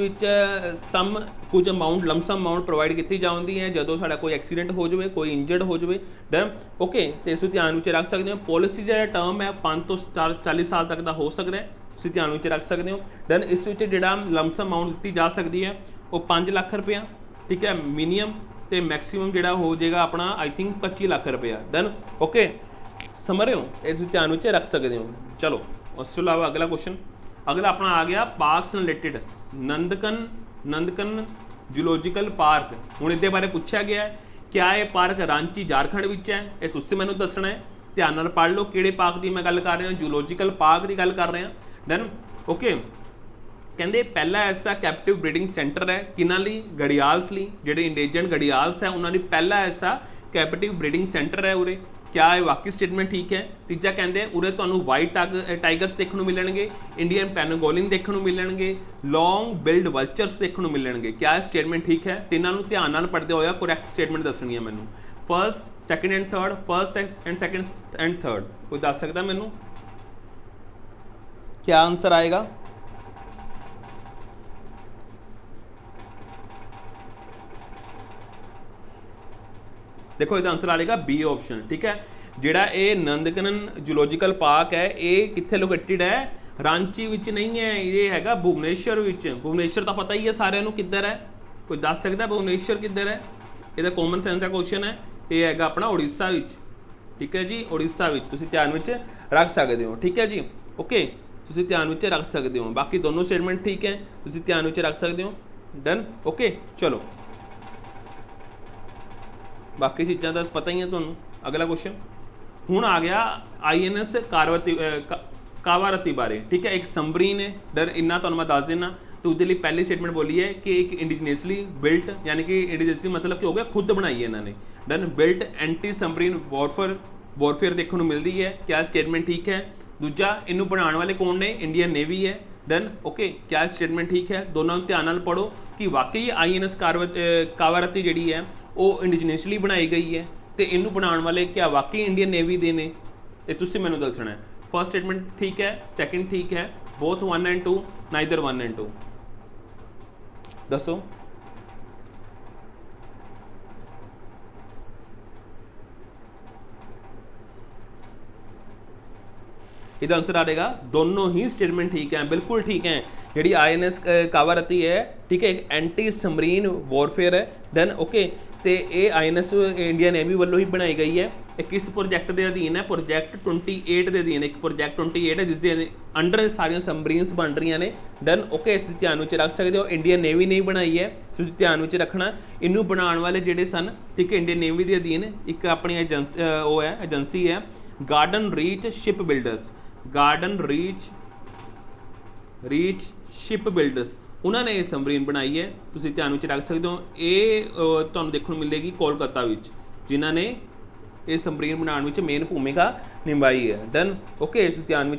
सम कुछ अमाउंट लमसम अमाउंट प्रोवाइड की जाती है जो साड़ा कोई एक्सीडेंट हो जाए, कोई इंजर्ड हो जाए। डन। ओके, तो इस ध्यान में रख सकते हो। पॉलिसी जो टर्म है 5 तो 40 साल तक का हो सकता है, उस ध्यान में रख सकते हो। डन। इस जो लमसम अमाउंट दी जा सकती है वो 5 लाख रुपया, ठीक है, मिनीमम, तो मैक्सीमम जो हो जाएगा अपना आई थिंक 25 लाख रुपया। डन। ओके, समझ रहे हो, इस ध्यान में रख सकते हो। चलो उस तो इलावा अगला क्वेश्चन, अगला अपना आ गया पार्क्स रिलेटेड, नंदकन जूलॉजिकल पार्क। हुण इहदे बारे पूछा गया है, क्या ये पार्क रांची झारखंड विच है, ये तुसीं मैनूं दसना है। ध्यान नाल पढ़ लो किहड़े पार्क की मैं गल कर रहा, जूलॉजिकल पार्क की गल कर रहा। डन। ओके, कहते पहला ऐसा कैप्टिव ब्रीडिंग सेंटर है किन्हां लई, घड़ियाल्स लई, जिहड़े इंडेंजर्ड घड़ियाल्स है उन्हां लई पहला ऐसा कैप्टिव ब्रीडिंग सेंटर है उरे। क्या है वाकई स्टेटमेंट ठीक है। तीजा कहते उरे तुहानूं वाइट टाइगर्स देखने को मिलणगे, इंडियन पैनगोलिन देखने को मिलणगे, लॉन्ग बिल्ड वल्चर्स देखने को मिलणगे। क्या स्टेटमेंट ठीक है। तिन्हां नूं ध्यान नाल पढ़दे होया करैक्ट स्टेटमेंट दसनी है मैनूं, first second and third, first and second and third, कोई दस सकदा मैनूं क्या आंसर आएगा। देखो इसका आंसर आ जाएगा बी ऑप्शन, ठीक है। जिहड़ा ये नंदकनन जूलॉजिकल पार्क है ये कित्थे लोकेटेड है, रांची विच नहीं है, ये हैगा भुवनेश्वर विच। भुवनेश्वर तो पता ही है सारिਆਂ ਨੂੰ किधर है, कोई दस सकता भुवनेश्वर किधर है। ये कॉमन सेंस का क्वेश्चन है, ये हैगा अपना उड़ीसा विच, ठीक है जी, उड़ीसा विच तुसीं ध्यान विच रख सकते हो, ठीक है जी। ओके, तुसीं ध्यान विच रख सकते हो, बाकी दोनों स्टेटमेंट ठीक है, तुसीं ध्यान विच रख सकते हो। डन। ओके, चलो बाकी चीज़ों का पता ही है तुहानूं। अगला क्वेश्चन हुण आ गया INS कावारती बारे, ठीक है, एक सबमरीन है। डर इन्ना तुहानूं मैं दस देना। तो उसके लिए पहली स्टेटमेंट बोली है कि एक इंडिजनसली बिल्ट, यानी कि इंडिजनसली मतलब कि हो गया खुद बनाई है इन्होंने। Done. Built anti submarine warfare देखने को मिलती है। क्या स्टेटमेंट ठीक है। दूजा इनू बनाने वाले कौन ने, इंडियन नेवी है। डन ओके क्या स्टेटमेंट ठीक है दोनों ध्यान नाल पढ़ो कि वाकई INS कावारती जिहड़ी है वो इंडिजीनियसली बनाई गई है तो इनू बनाने वाले क्या वाकई इंडियन नेवी दे ने ये तुसीं मैनूं दसना है फर्स्ट स्टेटमेंट ठीक है सैकेंड ठीक है बोथ 1 and 2 नाइदर 1 and 2 दसो इसका आंसर आ जाएगा दोनों ही स्टेटमेंट ठीक है बिल्कुल ठीक है जी INS कावारती है ठीक है एक एंटी सबमरीन वॉरफेयर है दैन ओके तो ये INS इंडिया नेवी वालों ही बनाई गई है ये किस प्रोजैक्ट के अधीन है प्रोजैक्ट 28 के अधीन एक प्रोजैक्ट 28 है जिसके अंडर सारिया सबमरीनस बन रही ने डन ओके ध्यान रख सकते हो इंडियन नेवी नहीं बनाई है ध्यान रखना इनू बनाने वाले जोड़े सन ठीक है इंडियन नेवी के अधीन एक अपनी एजेंसी है garden reach ship builders garden reach ship builders उन्होंने ये सबमरीन बनाई है तुम ध्यान रख सकते हो ये तुहानूं देखने मिलेगी कोलकाता जिन्हों ने ये सबमरीन बनाने मेन भूमिका निभाई है डन ओके ध्यान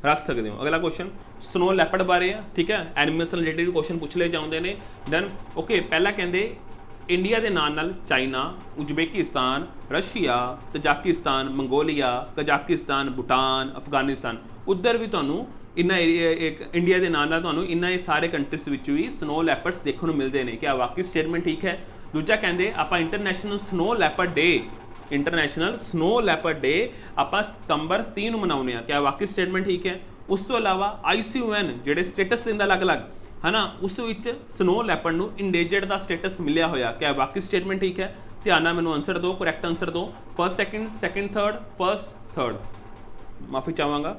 रख सकते हो अगला क्वेश्चन स्नो लैपर्ड बारे है ठीक है एनिमल्स रिलेटेड क्वेश्चन पूछ ले जाते हैं डन ओके पहला कहते इंडिया के नाल China Uzbekistan Russia Tajikistan Mongolia Kazakhstan Bhutan Afghanistan उधर भी तुहानूं इन्ना एक इंडिया के नाल तुहानूं इन्ना सारे कंट्रीज विच भी स्नो लैपर्ड्स देखने मिलते हैं क्या वाकई स्टेटमेंट ठीक है दूजा कहते आपां international snow leopard day international snow leopard day आपां सितंबर 3 नूं मनाउने आ क्या वाकई स्टेटमेंट ठीक है उस तो इलावा ICUN जिहड़े स्टेटस दिंदा अलग-अलग है ना उस विच स्नो लैपर्ड नूं इंडेंजर्ड का स्टेटस मिलिया होया क्या वाकई स्टेटमेंट ठीक है ध्यान नाल मैनूं आंसर दो करैक्ट आंसर दो first second third first third माफ़ी चाहांगा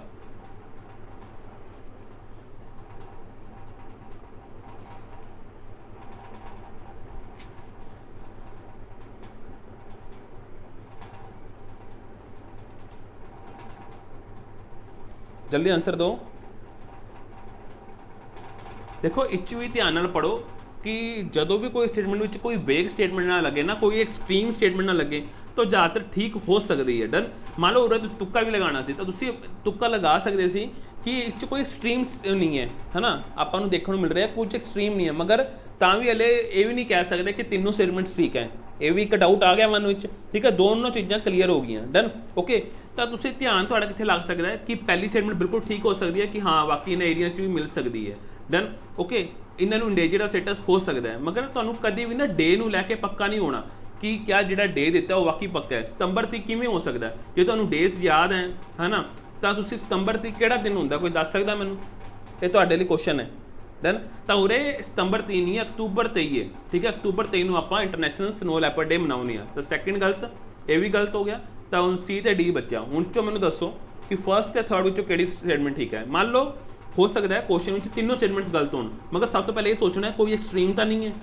जल्दी आंसर दो देखो इच भी ध्यान नाल पढ़ो कि जदों भी कोई स्टेटमेंट में कोई वेग स्टेटमेंट ना लगे ना कोई एक्सट्रीम स्टेटमेंट ना लगे तो ज़्यादातर ठीक हो सकती है डन मान लो उरे तुक्का भी लगाना सी तो तुसीं तुक्का लगा सकते सी कि इस कोई एक्सट्रीम नहीं है ना आपां नूं देखने मिल रहा है कुछ एक्सट्रीम नहीं है मगर तां भी हले ये भी नहीं कह सकते कि तीनों स्टेटमेंट्स ठीक है ये भी एक डाउट आ गया मन में ठीक है दोनों चीज़ां क्लीयर हो गई डन ओके तो तुसीं ध्यान तुहाडा कित्थे लग सकता है कि पहली स्टेटमेंट बिल्कुल ठीक हो सकती है कि हाँ बाकी इन एरिया भी मिल सकती है डन ओके इन्होंने इंडेंजर्ड का स्टेटस हो सकता है मगर तुहानूं कभी भी ना डे नूं लैके पक्का नहीं होना कि क्या जिहड़ा डे दिता वो वाकई पक्का है सितंबर 3 किवें हो सकता है जे तुहानूं डेज याद है ना तो तुसीं सितंबर 3 किहड़ा दिन हुंदा कोई दस सकदा मैनूं ये तुहाडे लई क्वेश्चन है डन तो उरे सितंबर 3 नहीं अक्तूबर 23 है ठीक है अक्तूबर 23 नूं आपां इंटरनैशनल स्नो लैपर्ड डे मनाउने आ तो सैकेंड गलत ये भी गलत हो गया तो हुण C ते D बचा हुण चो मैनूं दसो कि फर्स्ट ते थर्ड विचों किहड़ी स्टेटमेंट ठीक है मान लो हो सकता है क्वेश्चन में तीनों स्टेटमेंट्स गलत हो मगर सब तो पहले ये सोचना है कोई एक्सट्रीम तो नहीं है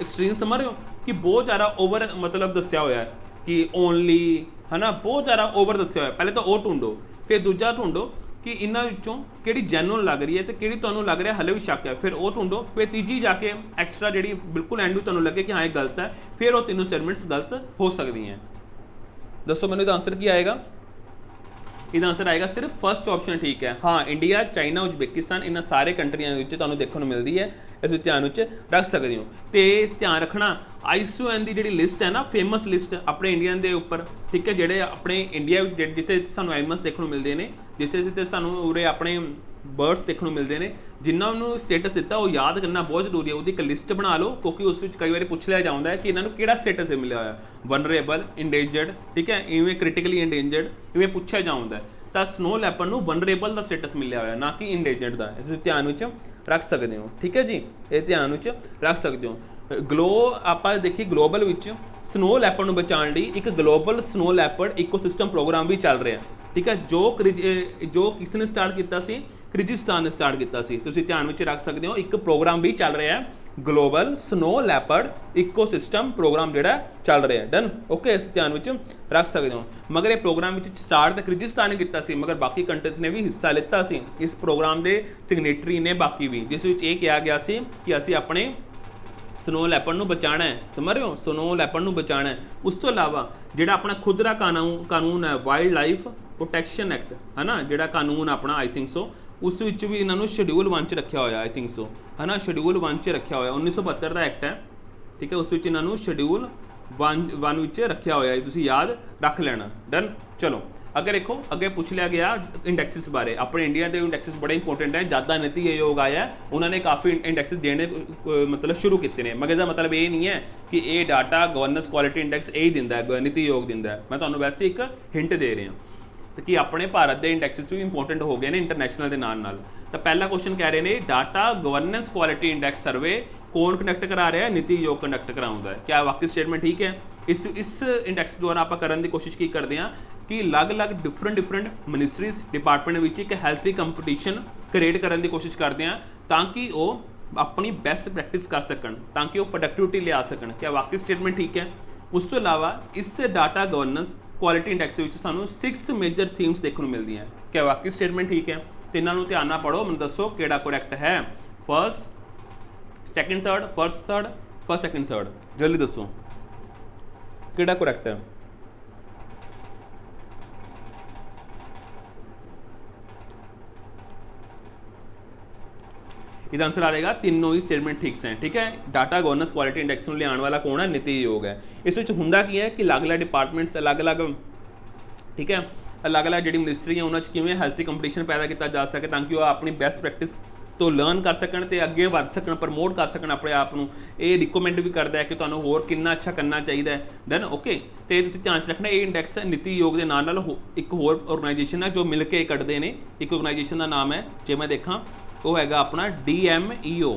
एक्सट्रीम समझ रहे हो कि बहुत ज़्यादा ओवर मतलब दस्या होया है कि ओनली है ना बहुत ज़्यादा ओवर दस्या होया पहले तो वो ढूंढो फिर दूजा ढूंढो कि इन्हां विचों किहड़ी जेन्युइन लग रही है तो किहड़ी तुहानूं लग रहा हले भी शक है फिर वो ढूंढो फिर तीजी जाके एक्सट्रा जिहड़ी बिल्कुल एंड में तुहानूं लगे कि हाँ ये गलत है फिर वो तीनों स्टेटमेंट्स गलत हो सकती हैं दसो मैनूं इसदा आंसर की आएगा इसका आंसर आएगा सिर्फ फर्स्ट ऑप्शन ठीक है हाँ इंडिया चाइना उज्बेकिस्तान इन सारे कंट्रियों तुहानूं देखने मिलती है इस ध्यान रख सकते हो तो ध्यान रखना ICUN की जी लिस्ट है ना फेमस लिस्ट अपने इंडियन के उपर ठीक है जोड़े अपने इंडिया जिते सानू एनिमल्स देखने मिलते हैं जिते जिते सानू उरे अपने बर्ड्स देखने मिलते हैं जिन्होंने स्टेटस दिता वो याद करना बहुत जरूरी है वो एक लिस्ट बना लो क्योंकि उस कई बार पूछ लिया जाता है कि इन्होंने किहड़ा स्टेटस मिला हुआ वनरेबल इंडेंजर्ड ठीक है इवें क्रिटिकली इंडेंजर्ड इवें पूछा जाता है तो स्नो लैपर्ड नूं वनरेबल का स्टेटस मिलिया हुआ ना कि इंडेंजर्ड का इस ध्यान रख सकते हो ठीक है जी ये ध्यान रख सकते हो ग्लो आप देखिए ग्लोबल विच स्नो लैपर्ड नूं बचाने लई एक global snow leopard ecosystem programme भी चल रहा है ठीक है जो किसने स्टार्ट किया किर्गिस्तान ने स्टार्ट किया तुसीं ध्यान में रख सकते हो एक प्रोग्राम भी चल रहा है global snow leopard ecosystem programme जोड़ा चल रहा है डन ओके इस ध्यान में रख सकते हो मगर ये प्रोग्राम स्टार्ट तो किर्गिस्तान ने किया मगर बाकी कंट्रीज ने भी हिस्सा लिता इस प्रोग्राम के सिग्नेटरी ने बाकी भी जिस ये कहा गया कि असीं अपने स्नो लैपर्ड नूं बचाना है समझ रहे हो स्नो लैपर्ड नूं बचाना है उस तो इलावा जिहड़ा अपना खुद का कानून है वाइल्ड लाइफ प्रोटैक्शन एक्ट है ना जिहड़ा कानून अपना आई थिंक सो उस विच भी इन्होंने शेड्यूल 1 च रखा होया, आई थिंक सो है ना, शेड्यूल 1 च रखा होया, 1972 का एक्ट है, ठीक है, उस विच इन्होंने शेड्यूल 1 विच रखा होया, तुसीं याद रख लेना। डन। चलो अगर देखो अगे पूछ लिया गया इंडैक्सिस बारे, अपने इंडिया के इंडैक्सिस बड़े इंपोर्टेंट है। जद दा नीति आयोग आया उन्होंने काफ़ी इंडैक्सिस देने मतलब शुरू किए हैं, मगर इसका मतलब ये नहीं है कि ये डाटा गवर्नेंस क्वालिटी इंडैक्स यही दिंदा है, नीति आयोग दिंदा है। मैं तुहानूं वैसे एक हिंट दे रहा तो कि अपने भारत के इंडैक्सिस भी इंपोर्टेंट हो गए हैं इंटरनैशनल के नाल। तो पहला क्वेश्चन कह रहे हैं डाटा गवर्नेंस क्वालिटी इंडैक्स सर्वे कौन कंडक्ट करा रहा है, नीति आयोग कंडक्ट कराउंदा है। क्या वाकई स्टेटमेंट ठीक है? इस इंडैक्स द्वारा आप करने की कोशिश की करते हैं कि अलग अलग डिफरेंट मिनिस्ट्रीज डिपार्टमेंट में एक हैल्थी कंपटीशन क्रिएट करने की कोशिश करते हैं ताकि वो अपनी बेस्ट प्रैक्टिस कर सकन, ताकि वो प्रोडक्टिविटी लिया सकन। क्या वाकई स्टेटमेंट ठीक है? उस तो इलावा इस डाटा गवर्नेंस क्वालिटी इंडैक्स में सानू 6 मेजर थीम्स देखने मिलती हैं। क्या वाकई स्टेटमेंट ठीक है? तो इन्हों ध्यान नाल पढ़ो, मैं दसो किहड़ा करैक्ट है। First second third, first third, first second third, जल्दी दसो किहड़ा करैक्ट है। इसका आंसर आ जाएगा तीनों ही स्टेटमेंट ठीक से, ठीक है। डाटा गवर्नेंस क्वालिटी इंडैक्स में लियाने वाला कौन है? नीति आयोग है। इस होंदा की है कि अलग अलग डिपार्टमेंट्स अलग अलग, ठीक है, अलग अलग जी मिनिस्ट्री है उन्होंने किमें हैल्थी कंपटीशन पैदा किया जा सके ताकि वह अपनी बेस्ट प्रैक्टिस तो लर्न कर सकन ते अगे वध सकन, प्रमोट कर सकन अपने आप को। ये रिकमेंड भी करता है कि तुहानूं होर कितना अच्छा करना चाहिए। डन। ओके। तो तुसीं ध्यान च रखना, ये इंडैक्स नीति आयोग के नाल एक होर ऑर्गेनाइजेशन है जो मिल के कटते हैं। एक ऑर्गेनाइजेशन का नाम है, जे मैं देखा वो है अपना DMEO,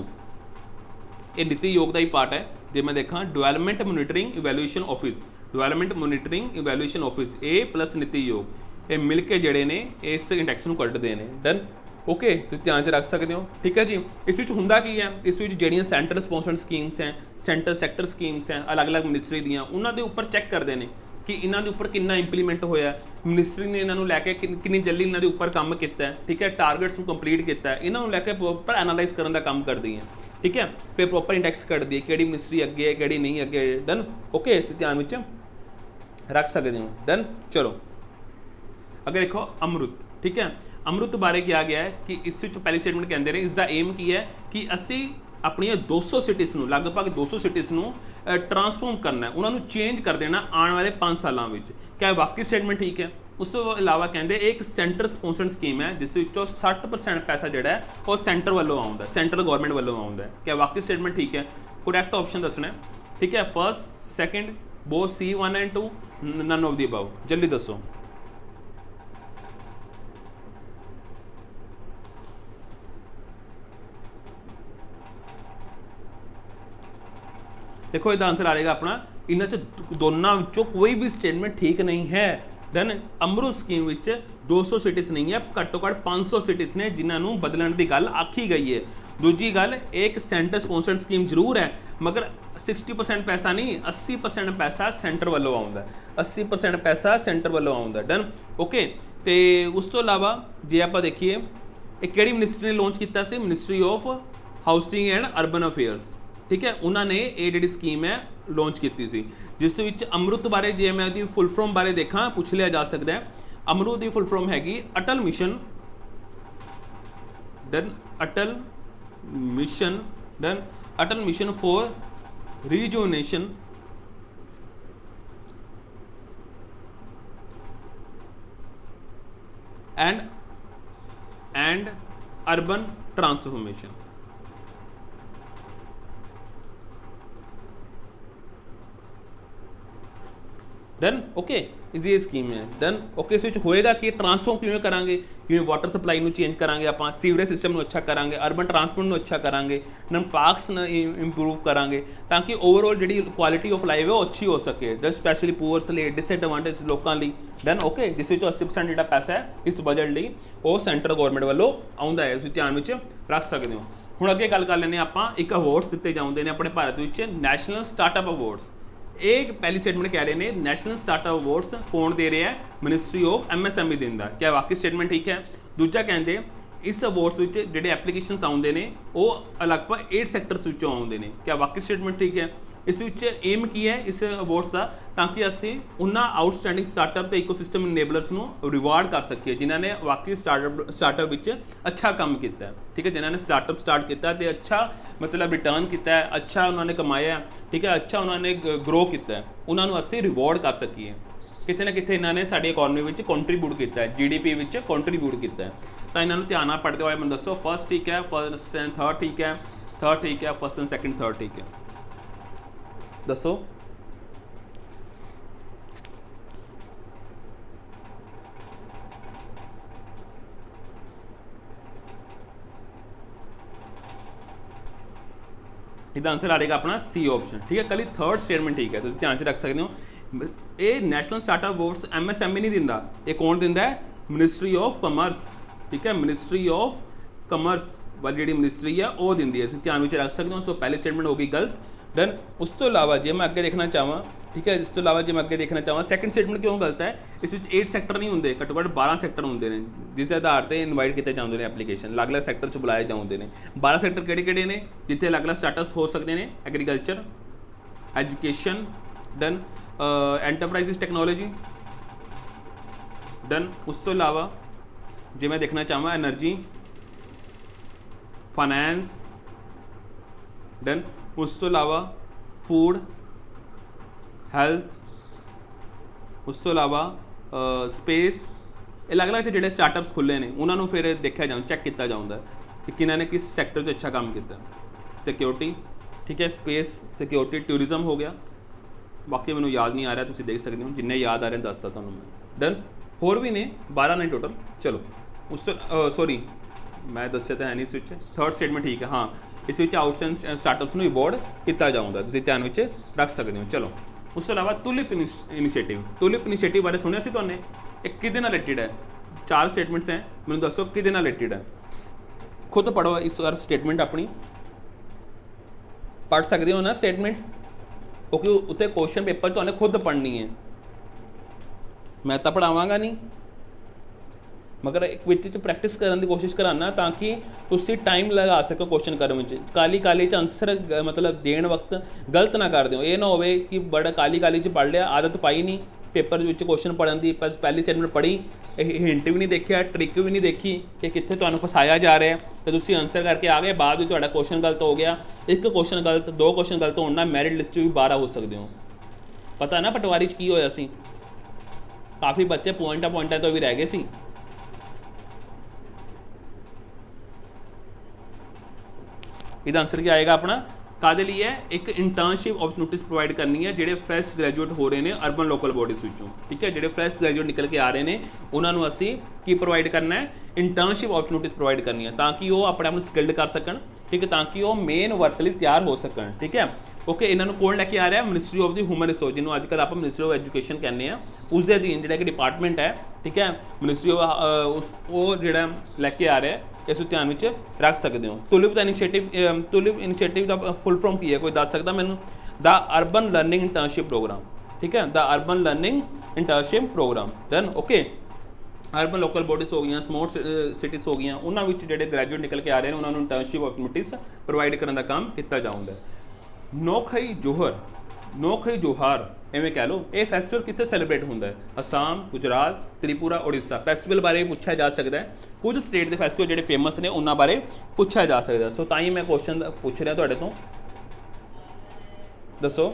ये नीति आयोग का ही पार्ट है। जे मैं देखा development monitoring evaluation office, development monitoring evaluation office, ए प्लस नीति आयोग, ये मिल के जड़े ने इस इंडैक्स में कटते हैं। डन। ओके। तुसीं ध्यान च रख सकते हो, ठीक है जी। इस हुंदा की है, इस जड़ियाँ सेंटर स्पॉन्सर्ड स्कीम्स हैं, सेंटर सैक्टर स्कीम्स हैं अलग अलग मिनिस्ट्री दियाँ, उन्होंने उपर चैक करते हैं कि इन्हों के उपर कितना इंप्लीमेंट होया, मिनिस्ट्री ने इन्हों लैके कितनी जल्दी इन्हों के उपर काम किया है, ठीक है, टारगेट्स को कंप्लीट किया है, इन्हों लैके प्रॉपर एनालाइज करने का काम करती है, ठीक है। फिर प्रॉपर इंडैक्स कटती है कि मिनिस्ट्री अगे है कि नहीं अगे। डन। ओके। ध्यान में रख सकते हो। डन। चलो अगर देखो अमृत, ठीक है, अमृत बारे क्या गया है कि इस पहली स्टेटमेंट कहते हैं इसका एम की है कि असी अपनी 200 सिटीज़ में, लगभग 200 सिटीज़ में ट्रांसफॉर्म करना है, उन्होंने चेंज कर देना आने वाले 5 सालों में। क्या वाकई स्टेटमेंट ठीक है? उस तो इलावा कहते एक सेंटर स्पॉन्सर्ड स्कीम है जिस 60% पैसा जोड़ा है वो सेंटर वालों आता है, सेंट्रल गवर्नमेंट वालों आता है। क्या वाकई स्टेटमेंट ठीक है? करैक्ट ऑप्शन दसना है, ठीक है। First second both C1 and 2, none of the above, जल्दी दसो। देखो इसका आंसर आ जाएगा अपना, इन्होंने दोनों कोई भी स्टेटमेंट ठीक नहीं है। दैन अमृत स्कीम 200 सिटीज़ नहीं है, घट्टो घट्ट 500 सिटीज़ ने जिन्होंने बदलने की गल आखी गई है। दूजी गल, एक सेंटर स्पॉन्सर्ड स्कीम जरूर है मगर 60% पैसा नहीं, 80% पैसा सेंटर वालों आता है, 80% पैसा सेंटर वालों आता है। डन। ओके। तो उस तो इलावा जे आप देखिए एक किहड़ी मिनिस्ट्री ने लॉन्च किया सी, ministry of housing and urban affairs, ठीक है, उन्होंने ये जी स्कीम है लॉन्च की सी, जिस विच अमृत बारे जे मैं उसकी फुल फॉर्म बारे देखा पूछ लिया जा सकता है। अमृत की फुल फॉर्म हैगी Atal mission, done, Atal mission, done, Atal mission for rejuvenation and urban transformation. Done. Okay. Easy scheme है। डन। ओके। इस होएगा कि ट्रांसफॉर्म किमें करांगे, किमें वाटर सप्लाई में चेंज करांगे, आप सीवरेज सिस्टम में अच्छा करांगे, अर्बन ट्रांसपोर्ट में अच्छा करांगे, नम पार्क्स इंप्रूव करांगे ताकि ओवरऑल जी क्वालिटी ऑफ लाइफ है वो अच्छी हो सके, डन, स्पैशली पुअर्स लिए, डिसएडवांटेज लोगों लिए। डन। ओके। जिस 80% जो पैसा है इस बजट लिए वो सेंट्रल गवर्नमेंट वालों आता है, उस ध्यान में रख सकते हो। हुण अगे गल कर लेने आप, एक अवार्ड्स दिते जाते हैं अपने भारत में, नैशनल स्टार्टअप अवार्ड्स। एक पहली स्टेटमेंट कह रहे हैं नैशनल स्टार्टअप अवार्ड्स कौन दे रहे हैं? मिनिस्ट्री ऑफ MSME दिंदा। क्या वाकई स्टेटमेंट ठीक है? दूजा कहते इस अवार्ड्स में जोड़े एप्लीकेशनस आते हैं वो लगभग 8 सैक्टर्स आते हैं। क्या वाकई स्टेटमेंट ठीक है? इस विच एम की है इस अवार्ड्स का, ताकि असी उन्होंने आउटस्टैंडिंग स्टार्टअप तो इकोसिस्टम इनेबलर्स को रिवार्ड कर सकीए जिन्होंने वाकई स्टार्टअप विच अच्छा काम किया, ठीक है, जिन्होंने स्टार्टअप स्टार्ट किया तो अच्छा मतलब रिटर्न किया, अच्छा उन्होंने कमाया, ठीक है, अच्छा उन्होंने ग्रो किया, उन्होंने असी रिवॉर्ड कर सकीए। कितने ना कितने इन्होंने साड़ी इकोनॉमी में कंट्रीब्यूट किया है, GDP में कंट्रीब्यूट किया है, तो इन्होंने ध्यान नाल पढ़ते हुए मैं दसो फर्स्ट ठीक है, फर्स्ट एंड थर्ड ठीक है, थर्ड ठीक है, फर्स्ट एंड सैकेंड थर्ड ठीक है, दसो। इसका आंसर आ जाएगा अपना सी ऑप्शन, ठीक है। कल थर्ड स्टेटमेंट ठीक है, तो ध्यान से रख सकते हो, ये नैशनल स्टार्टअप अवार्ड्स MSME नहीं दिंदा, ये कौन दिंदा है? मिनिस्ट्री ऑफ कॉमर्स, ठीक है, मिनिस्ट्री ऑफ कॉमर्स वाली जी मिनिस्ट्री है वो दिंदी है, ध्यान में रख सकते हो। सो पहली स्टेटमेंट होगी गलत, डन। उस तो इलावा जे मैं अगे देखना चाहवा, ठीक है, इस तो इलावा जे मैं अगे देखना चाहवा सैकेंड स्टेटमेंट क्यों गलत है? इस 8 सैक्टर नहीं होंगे, घट्टो घट्ट 12 सैक्टर होंगे ने जिस आधार पर इनवाइट किए जाते हैं एप्लीकेशन, अलग अलग सैक्टर च बुलाए जाते हैं। 12 सैक्टर किहड़े ने जिथे अलग अलग स्टार्टअप हो सकते हैं? Agriculture, education, done, enterprises technology, done. उस तो इलावा जे मैं देखना चाहवा एनर्जी, फाइनैंस, डन। उस तो इलावा फूड, हैल्थ, उस तो इलावा स्पेस, अलग अलग जो स्टार्टअप्स खुले ने उन्होंने फिर देखा जाए, चैक किया जाता कि किन्होंने किस सैक्टर से अच्छा काम किया। सिक्योरिटी, ठीक है, स्पेस, सिक्योरिटी, टूरिज्म हो गया, बाकी मैंने याद नहीं आ रहा, तुम देख सकते हो, जिन्ने याद आ रहे हैं दसता तुहानूं मैं, डन। होर भी ने 12 ने टोटल, चलो। उस तो सॉरी मैं दस्या तो है नहीं, इस थर्ड स्टेटमेंट ठीक है, हाँ, इस आउटस्टैंड स्टार्टअप्स को रिवॉर्ड किया जाऊँगा, तुम ध्यान में रख सकते हो, चलो। उस तो इलावा टुलिप इनिशिएटिव, टुलिप इनिशिएटिव बारे सुनिया सी तुहाने, एक किहदे नाल रिलेटेड है? 4 स्टेटमेंट्स हैं, मैंने दसो किहदे नाल रिलेटेड है? खुद पढ़ो इस बार स्टेटमेंट अपनी, पढ़ सकते हो ना स्टेटमेंट, क्योंकि उत्ते क्वेश्चन पेपर तो खुद पढ़नी है, मैं तो पढ़ावांगा नहीं, मगर एक विच प्रैक्टिस करने की कोशिश कराना ताकि तुसी टाइम लगा सको क्वेश्चन करने में। काली काली च आंसर मतलब देने वक्त गलत ना कर दो, ये ना होवे कि बड़ा काली काली च पढ़ लिया, आदत पाई नहीं पेपर विच क्वेश्चन पढ़न की, पहली स्टेटमेंट पढ़ी, हिंट भी नहीं देखा, ट्रिक भी नहीं देखी कि कित्थे तुहानूं फसाया जा रहा है, तो तुसी आंसर करके आ गए, बाद में तुहाडा क्वेश्चन गलत हो गया, एक क्वेश्चन गलत, 2 क्वेश्चन गलत होना मैरिट लिस्ट भी 12 हो सकते हो। पता ना पटवारी की होया सी, काफ़ी बच्चे पॉइंटा तो भी रह गए सी। इसका आंसर क्या आएगा अपना? कादे लिए है? एक इंटर्नशिप अपॉर्चुनिटीज प्रोवाइड करनी है जेडे फ्रैश ग्रैजुएट हो रहे हैं अर्बन लोकल बॉडीज विचों, ठीक है, जेडे फ्रैश ग्रैजुएट निकल के आ रहे हैं उन्होंने असी की प्रोवाइड करना है? इंटर्नशिप अपॉर्चुनिटीज प्रोवाइड करनी है ताकि वो अपने आप को स्किल्ड कर सकन, ठीक है, ताकि वो मेन वर्क लिए तैयार हो सकन, ठीक है। ओके, इन्होंने कौन लैके आ रहा है? Ministry of the human resource, जिन्होंने अजकल आप मिनिस्ट्री ऑफ एजुकेशन कहने हैं, उसके अधीन जो डिपार्टमेंट है, ठीक है, मिनिस्ट्री ऑफ वो जो लैके आ रहा है, इस ध्यान में रख सकते हो। टुलिप का इनिशिएटिव का फुल फॉर्म की है, कोई दस सकता मैनू? The urban learning internship programme, ठीक है, the urban learning internship programme, done. Okay, urban local bodies हो गई, स्मार्ट सिटीज़ हो गई, उन्होंने जो ग्रैजुएट निकल के आ रहे हैं उन्होंने इंटर्नशिप अपॉर्चुनिटीज प्रोवाइड करने का काम किया जाऊँगा। नोखई जोहर, नोखई जोहार एवं कह लो, ये फैसटिवल कितने सैलीब्रेट होंगे? असम, गुजरात, त्रिपुरा, उड़ीसा। फैसटिवल बारे पूछा जा सकता है, कुछ स्टेट के फैसटिवल जो फेमस ने उन्होंने बारे पूछा जा सकता है। सो ताई मैं क्वेश्चन पूछ रहा थोड़े तो, दसो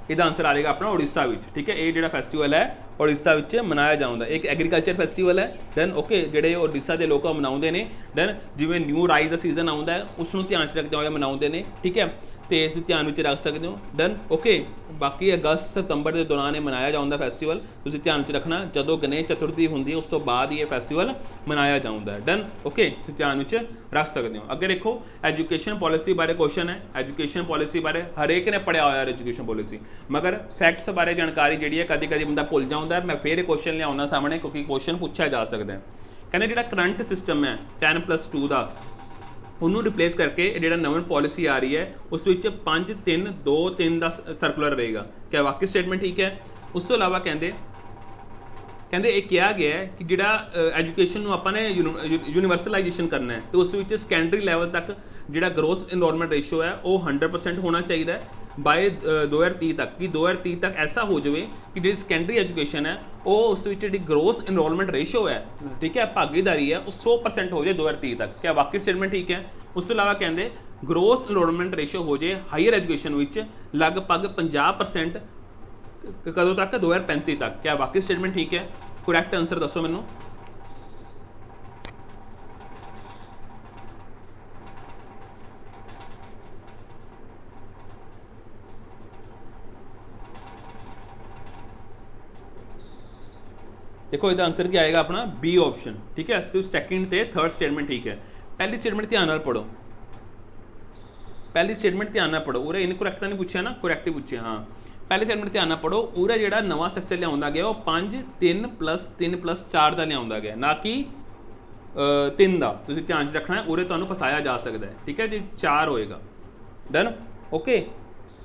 इसका आंसर आ जाएगा अपना उड़ीसा विच, ठीक है। ये जो फैसटिवल है उड़ीसा विच मनाया जाता है, एक एग्रीकल्चर फैसटिवल है, डन। ओके, जोड़े उड़ीसा के लोग मनाते हैं, डन, जिमें न्यू राइज का सीजन आता है उसनों ध्यान रखते हुए मनाते हैं, ठीक है, तो इस ध्यान में रख सकते हो, डन। ओके, बाकी अगस्त सितंबर के दौरान ये मनाया जाता फैसटिवल, तुम ध्यान में रखना, जो गणेश चतुर्थी होंगी उस तो बाद ये फैसटिवल मनाया जाता है, डन। ओके, ध्यान में रख सकते हो। अगर देखो एजुकेशन पॉलिसी बारे क्वेश्चन है, एजुकेशन पॉलिसी बारे हरेक ने पढ़िया हुआ एजुकेशन पॉलिसी, मगर फैक्ट्स बारे जानकारी जी है कभी कभी बंदा भुल जाता है। मैं फिर क्वेश्चन लिया सामने क्योंकि क्वेश्चन पूछा जा सकता है। कहते जो करंट सिस्टम है 10+2 का, उन्होंने रिप्लेस करके जो नवी पॉलिसी आ रही है उस 5-3-2-3 का सर्कुलर रहेगा। क्या वाकई स्टेटमेंट ठीक है? उस तो इलावा कहते ये कहा गया है कि जोड़ा एजुकेशन अपने यूनिवर्सलाइजेशन करना है तो उस सैकेंडरी लैवल तक ਜਿਹੜਾ ਗਰੋਸ ਇਨਰੋਲਮੈਂਟ ਰੇਸ਼ੋ ਹੈ ਉਹ 100% ਹੋਣਾ ਚਾਹੀਦਾ ਹੈ ਬਾਏ 2030 ਤੱਕ, ਕਿ 2030 ਤੱਕ ਐਸਾ ਹੋ ਜਾਵੇ ਕਿ ਜਿਹੜੀ ਸੈਕੰਡਰੀ ਐਜੂਕੇਸ਼ਨ ਹੈ ਉਹ ਉਸ ਵਿੱਚ ਜਿਹੜੀ ਗਰੋਸ ਇਨਰੋਲਮੈਂਟ ਰੇਸ਼ੋ ਹੈ, ਠੀਕ ਹੈ, ਭਾਗੀਦਾਰੀ ਹੈ, ਉਹ 100% ਹੋ ਜਾਏ 2030 ਤੱਕ। ਕਿਆ ਵਾਕਈ ਸਟੇਟਮੈਂਟ ਠੀਕ ਹੈ? ਉਸ ਤੋਂ ਇਲਾਵਾ ਕਹਿੰਦੇ ਗਰੋਸ ਇਨਰੋਲਮੈਂਟ ਰੇਸ਼ੋ ਹੋ ਜਾਏ ਹਾਇਰ ਐਜੂਕੇਸ਼ਨ ਵਿੱਚ ਲਗਭਗ 50% ਕਦੋਂ ਤੱਕ? 2035 ਤੱਕ। ਕਿਆ ਵਾਕਈ ਸਟੇਟਮੈਂਟ ਠੀਕ ਹੈ? ਕਰੈਕਟ ਆਨਸਰ ਦੱਸੋ ਮੈਨੂੰ। देखो इसका आंसर क्या आएगा अपना बी ऑप्शन, ठीक है। सिर्फ सेकंड ते थर्ड स्टेटमेंट ठीक है। पहली स्टेटमेंट ध्यान नाल पढ़ो, पहली स्टेटमेंट ध्यान नाल पढ़ो। उरे इनकरैक्ट तो नहीं पूछा ना, करैक्ट ही पूछे। हाँ, पहली स्टेटमेंट ध्यान नाल पढ़ो। उरे जिहड़ा नवा स्ट्रक्चर लिया गया वो 5 3 + 4 का लिया गया, ना कि 3 का। तुसीं ध्यान च रखना है, उरे तुहानूं फसाया जा सकता है, ठीक है जी। 4 होएगा। Done, okay.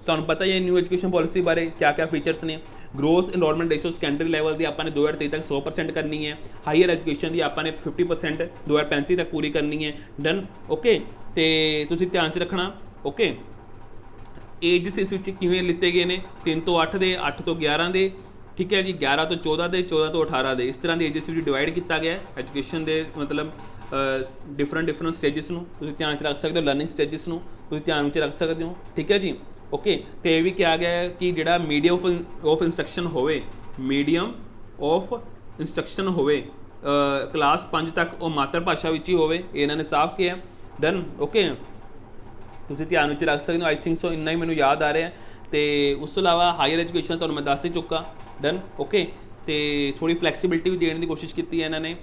तुहानूं पता ही है न्यू एजुकेशन पॉलिसी बारे क्या क्या फीचर्स ने। Gross enrolment ratio secondary level की आपने 2023 तक 100% करनी है। हायर एजुकेशन की आपने 50% 2035 तक पूरी करनी है। Done, okay. तो तुसीं ध्यान च रखना, ओके। एजिस इस विच किवें लिते गए ने? 3 तो 8 दे, 8 तो 11 दे, ठीक है जी, 11 तो 14 दे, 14 तो 18 दे। इस तरह की एजिस डिवाइड किया गया है एजुकेशन के, मतलब डिफरेंट स्टेजिस नूं तुसीं ध्यान च रख सकते हो, लर्निंग स्टेजिस नूं तुसीं ध्यान च रख सकते हो, ठीक है जी, ओके। तो यह भी क्या गया है कि जिहड़ा मीडियम ऑफ इंस्ट्रक्शन होवे, मीडियम ऑफ इंस्ट्रक्शन होवे क्लास 5 तक वो मातृ भाषा विच ही होवे, इन्होंने साफ किया। Done, okay. तुसीं ध्यान च रख सकते हो। आई थिंक सो इन्ना ही मैनूं याद आ रहा है। तो उस तो इलावा हायर एजुकेशन तुहानूं मैं दस ही चुका। Done, okay. तो थोड़ी फ्लैक्सीबिलिटी भी देने की कोशिश की है इन्होंने।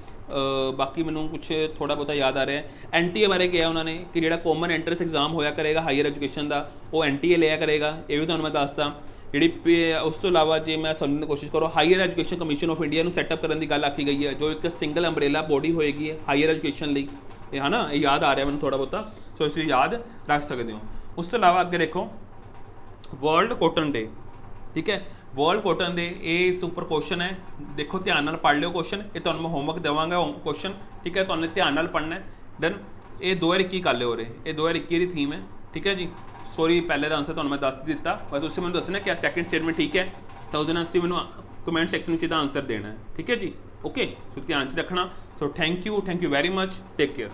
बाकी मैनूं कुछ थोड़ा बहुत याद आ रहा है। NTA बारे कहा उन्होंने कि जिहड़ा कॉमन एंट्रेंस एग्जाम होया करेगा हायर एजुकेशन का, वो NTA लिया करेगा, ये भी तुहानूं मैं दसदा। जी उस तो इलावा जे मैं समझने की कोशिश करो, higher education commission of India setup करने की गल आखी गई है, जो एक सिंगल अंबरेला बॉडी होएगी हायर एजुकेशन लई, है ना। याद आ रहा है मैंने थोड़ा बहुत, सो इस याद रख सकते हो। उस तो इलावा अगे देखो वर्ल्ड कॉटन डे, ठीक है। वर्ल्ड कॉटन डे इस उपर क्वेश्चन है, देखो ध्यान नाल पढ़ लियो क्वेश्चन, ये तुहानूं मैं होमवर्क देवांगा क्वेश्चन, ठीक है। तुहानूं ध्यान नाल पढ़ना है। डन, ये 2021 कर लियो रे, ये 2021 की थीम है, ठीक है जी। सॉरी पहले का आंसर तुहानूं मैं दस दिता, बस उससे मैंने दसना क्या सैकेंड स्टेटमेंट ठीक है, तो उसने उससे मैंने कमेंट सैक्शन में आंसर देना है, ठीक है जी, ओके। सो ध्यान च रखना। So thank you very much, take care.